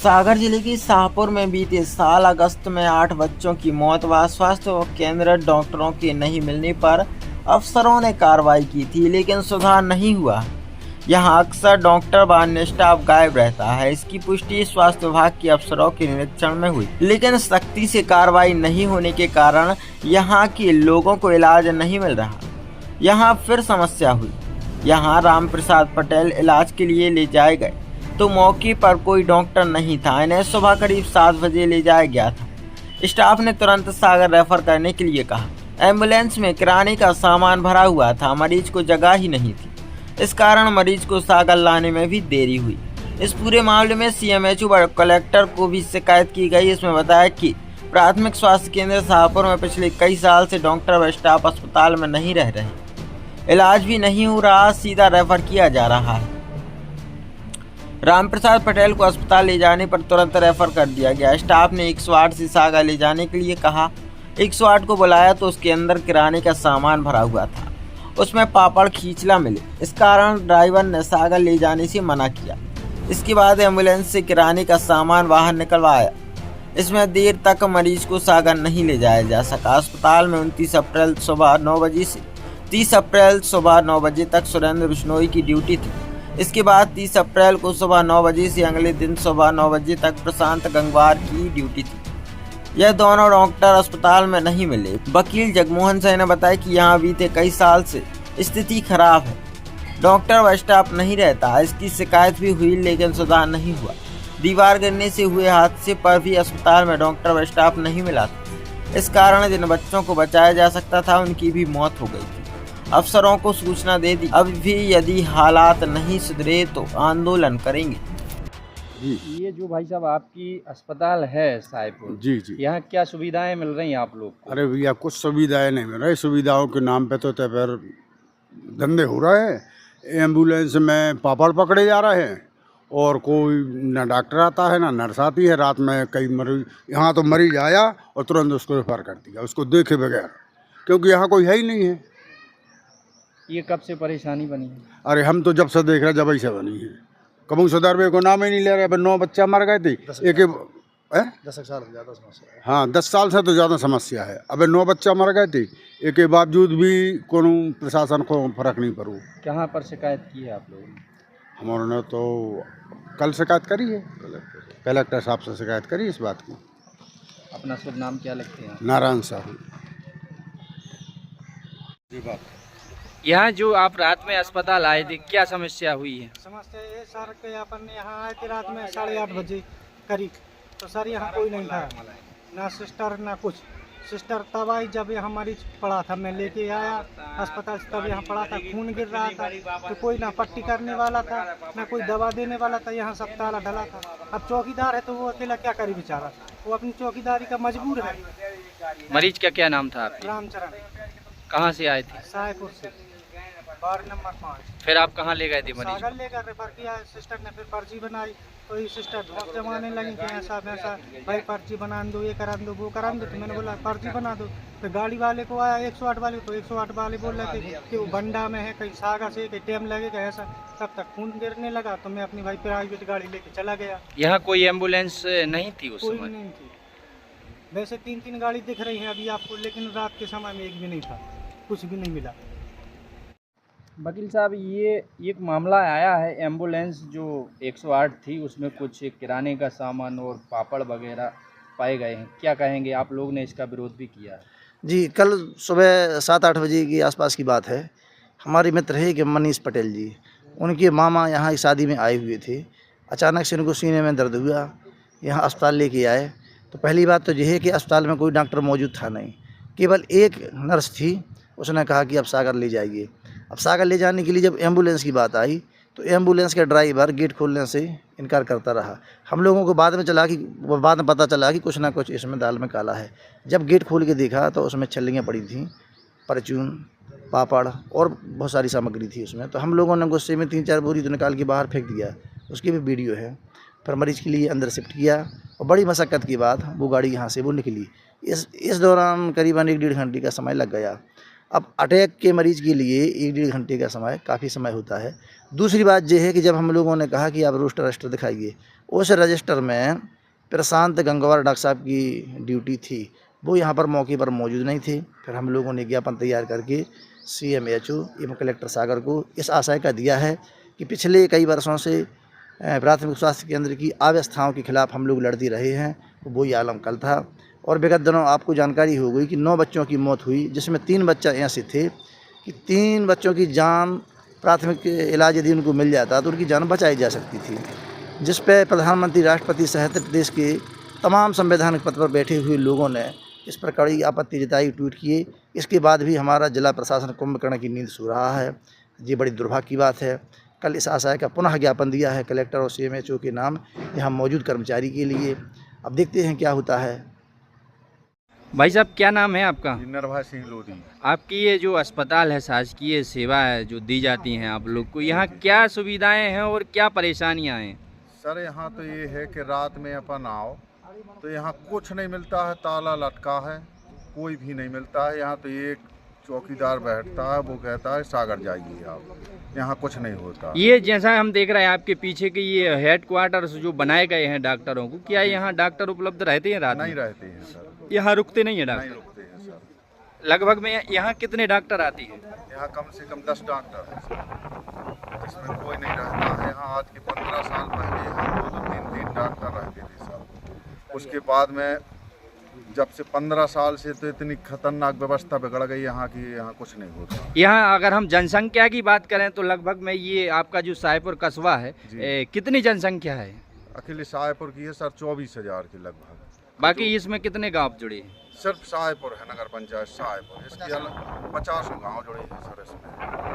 सागर जिले के शाहपुर में बीते साल अगस्त में 8 बच्चों की मौत व स्वास्थ्य केंद्र डॉक्टरों के नहीं मिलने पर अफसरों ने कार्रवाई की थी, लेकिन सुधार नहीं हुआ। यहां अक्सर डॉक्टर व अन्य स्टाफ गायब रहता है। इसकी पुष्टि स्वास्थ्य विभाग के अफसरों के निरीक्षण में हुई, लेकिन सख्ती से कार्रवाई नहीं होने के कारण यहां के लोगों को इलाज नहीं मिल रहा। यहां फिर समस्या हुई। यहां रामप्रसाद पटेल इलाज के लिए ले जाए गए तो मौके पर कोई डॉक्टर नहीं था। इन्हें सुबह करीब 7 बजे ले जाया गया था। स्टाफ ने तुरंत सागर रेफर करने के लिए कहा। एम्बुलेंस में किराने का सामान भरा हुआ था, मरीज को जगह ही नहीं थी। इस कारण मरीज को सागर लाने में भी देरी हुई। इस पूरे मामले में सीएमएचओ व कलेक्टर को भी शिकायत की गई। इसमें बताया कि प्राथमिक स्वास्थ्य केंद्र शाहपुर में पिछले कई साल से डॉक्टर व स्टाफ अस्पताल में नहीं रह रहे, इलाज भी नहीं हो रहा, सीधा रेफर किया जा रहा है। रामप्रसाद पटेल को अस्पताल ले जाने पर तुरंत रेफर कर दिया गया। स्टाफ ने 108 से सागर ले जाने के लिए कहा। 108 को बुलाया तो उसके अंदर किराने का सामान भरा हुआ था, उसमें पापड़ खींचला मिले। इस कारण ड्राइवर ने सागर ले जाने से मना किया। इसके बाद एम्बुलेंस से किराने का सामान बाहर निकलवाया। इसमें देर तक मरीज को सागर नहीं ले जाया जा सका। अस्पताल में 29 अप्रैल सुबह 9 बजे से 30 अप्रैल सुबह 9 बजे तक सुरेंद्र बिश्नोई की ड्यूटी थी। इसके बाद 30 अप्रैल को सुबह 9 बजे से अगले दिन सुबह 9 बजे तक प्रशांत गंगवार की ड्यूटी थी। यह दोनों डॉक्टर अस्पताल में नहीं मिले। वकील जगमोहन सिंह ने बताया कि यहाँ बीते कई साल से स्थिति खराब है, डॉक्टर व स्टाफ नहीं रहता। इसकी शिकायत भी हुई, लेकिन सुधार नहीं हुआ। दीवार गिरने से हुए हादसे पर भी अस्पताल में डॉक्टर व स्टाफ नहीं मिला था। इस कारण जिन बच्चों को बचाया जा सकता था, उनकी भी मौत हो गई थी। अफसरों को सूचना दे दी। अब भी यदि हालात नहीं सुधरे तो आंदोलन करेंगे। ये जो भाई साहब आपकी अस्पताल है साहिबपुर, जी जी, यहाँ क्या सुविधाएं मिल रही हैं आप लोग को? अरे भैया कुछ सुविधाएं नहीं मिल रही। सुविधाओं के नाम पे तो फिर धंधे हो रहे हैं। एम्बुलेंस में पापड़ पकड़े जा रहे हैं और कोई ना डॉक्टर आता है ना नर्स आती है। रात में कई मरीज, यहाँ तो मरीज आया और तुरंत उसको रेफर कर दिया, उसको देखे बगैर, क्योंकि यहाँ कोई है ही नहीं है। ये कब से परेशानी बनी है? अरे हम तो जब से देख रहे जब से बनी है। कबू सुधार को नाम ही नहीं ले रहे। अब 9 बच्चा मर गए थे। एक 10 साल से ज़्यादा समस्या है। हाँ, 10 साल से तो ज़्यादा समस्या है। अब 9 बच्चा मर गए थे, एक के बावजूद भी कोनो प्रशासन को फर्क नहीं पड़ू। कहाँ पर शिकायत की है आप लोगों ने? हमारे ने तो कल शिकायत करी है, कलेक्टर साहब से शिकायत करी इस बात की। अपना शुभ नाम क्या लिखते हैं? नारायण साहब। यहाँ जो आप रात में अस्पताल आए थे, क्या समस्या हुई है? समस्या ये सर के अपन यहाँ आए थे रात में 8:30 बजे करीब, तो सर यहाँ कोई नहीं था, ना सिस्टर ना कुछ। सिस्टर तब आई जब यहाँ मरीज पड़ा था, मैं लेके आया अस्पताल से, तब यहाँ पड़ा था, खून गिर रहा था। तो कोई ना पट्टी करने वाला था ना कोई दवा देने वाला था। यहाँ सब ताला डला था। अब चौकीदार है तो वो अकेला क्या करे बेचारा, वो अपनी चौकीदारी का मजबूर है। मरीज का क्या नाम था आपके? रामचरण। कहाँ से आए थे? साहिबपुर से, वार्ड नंबर 5। फिर आप कहाँ ले गए थे मरीज? सागर लेकर रेफर किया। सिस्टर ने फिर पर्ची बनाई, तो ये सिस्टर ढोक जमाने लगी कि ऐसा वैसा, भाई पर्ची बना दो, ये करा दो, वो करा दो। तो मैंने बोला पर्ची बना दो। फिर गाड़ी वाले को आया 108 वाले, तो 108 वाले बोल रहे थे कि वो बंडा में है, कहीं सागर से, कहीं टाइम लगेगा ऐसा। तब तक खून गिरने लगा, तो मैं अपनी भाई प्राइवेट गाड़ी लेके चला गया। यहाँ कोई एम्बुलेंस नहीं थी उस कोई समय? नहीं थी। वैसे 3-3 गाड़ी दिख रही है अभी आपको, लेकिन रात के समय में एक भी नहीं था, कुछ भी नहीं मिला। वकील साहब, ये एक मामला आया है, एम्बुलेंस जो 108 थी उसमें कुछ किराने का सामान और पापड़ वगैरह पाए गए हैं, क्या कहेंगे? आप लोग ने इसका विरोध भी किया है। जी, कल सुबह 7-8 बजे की आसपास की बात है। हमारे मित्र है कि मनीष पटेल जी, उनके मामा यहाँ की शादी में आए हुए थे। अचानक से उनको सीने में दर्द हुआ, यहाँ अस्पताल लेके आए। तो पहली बात तो यह है कि अस्पताल में कोई डॉक्टर मौजूद था नहीं, केवल एक नर्स थी। उसने कहा कि अब सागर ले जाइए। अब सागर ले जाने के लिए जब एम्बुलेंस की बात आई, तो एम्बुलेंस का ड्राइवर गेट खोलने से इनकार करता रहा। हम लोगों को बाद में पता चला कि कुछ ना कुछ इसमें दाल में काला है। जब गेट खोल के देखा तो उसमें छल्लियाँ पड़ी थीं, परचून, पापड़ और बहुत सारी सामग्री थी उसमें। तो हम लोगों ने गुस्से में 3-4 बोरी तो निकाल के बाहर फेंक दिया। उसकी भी वीडियो है। फिर मरीज़ के लिए अंदर शिफ्ट किया और बड़ी मशक्क़त के बाद वो गाड़ी यहाँ से वो निकली। इस दौरान करीबन 1-1.5 घंटे का समय लग गया। अब अटैक के मरीज़ के लिए 1-1.5 घंटे का समय काफ़ी समय होता है। दूसरी बात यह है कि जब हम लोगों ने कहा कि आप रजिस्टर दिखाइए, उस रजिस्टर में प्रशांत गंगवार डॉक्टर साहब की ड्यूटी थी, वो यहाँ पर मौके पर मौजूद नहीं थे। फिर हम लोगों ने ज्ञापन तैयार करके CMHO एवं कलेक्टर सागर को इस आशय का दिया है कि पिछले कई वर्षों से प्राथमिक स्वास्थ्य केंद्र की अव्यवस्थाओं के खिलाफ हम लोग लड़ती रहे हैं, वही आलम कल था। और विगत दिनों आपको जानकारी हो गई कि 9 बच्चों की मौत हुई, जिसमें 3 बच्चा ऐसे थे कि 3 बच्चों की जान प्राथमिक इलाज यदि उनको मिल जाता तो उनकी जान बचाई जा सकती थी, जिस पे प्रधानमंत्री, राष्ट्रपति सहित प्रदेश के तमाम संवैधानिक पद पर बैठे हुए लोगों ने इस पर कड़ी आपत्ति जताई, ट्वीट किए। इसके बाद भी हमारा जिला प्रशासन कुंभकर्ण की नींद सो रहा है। ये बड़ी दुर्भाग्य की बात है। कल इस आशय का पुनः ज्ञापन दिया है कलेक्टर और CMHO के नाम यहाँ मौजूद कर्मचारी के लिए। अब देखते हैं क्या होता है। भाई साहब, क्या नाम है आपका? नरभा सिंह लोधी। आपकी ये जो अस्पताल है, शासकीय सेवा है जो दी जाती हैं आप लोग को, यहाँ क्या सुविधाएं हैं और क्या परेशानियां हैं? सर यहाँ तो ये है कि रात में अपन आओ तो यहाँ कुछ नहीं मिलता है, ताला लटका है, कोई भी नहीं मिलता है। यहाँ तो एक चौकीदार बैठता है, वो कहता है सागर जाइए आप, यहाँ कुछ नहीं होता। ये जैसा हम देख रहे हैं आपके पीछे के ये हेडक्वार्टर्स जो बनाए गए हैं डॉक्टरों को, क्या यहाँ डॉक्टर उपलब्ध रहते हैं रात में? नहीं रहते हैं सर, यहाँ रुकते नहीं है नहीं डॉक्टर? रुकते हैं सर। लगभग में यहाँ कितने डॉक्टर आती हैं? यहाँ कम से कम 10 डॉक्टर हैं सर, जिसमें कोई नहीं रहता है। यहाँ आज के 15 साल पहले यहाँ 2-3 डॉक्टर रहते थे सर। उसके बाद में जब से 15 साल से तो इतनी खतरनाक व्यवस्था बिगड़ गई यहाँ की, यहाँ कुछ नहीं होता। यहाँ अगर हम जनसंख्या की बात करें तो लगभग में ये आपका जो साहेबपुर कस्बा है, कितनी जनसंख्या है? अकेले साहेबपुर की है सर 24,000 के लगभग। बाकी इसमें कितने गांव जुड़े हैं? सिर्फ साहेबपुर है, नगर पंचायत साहेबपुर, इसके अलग 50 गाँव जुड़े हैं सर इसमें।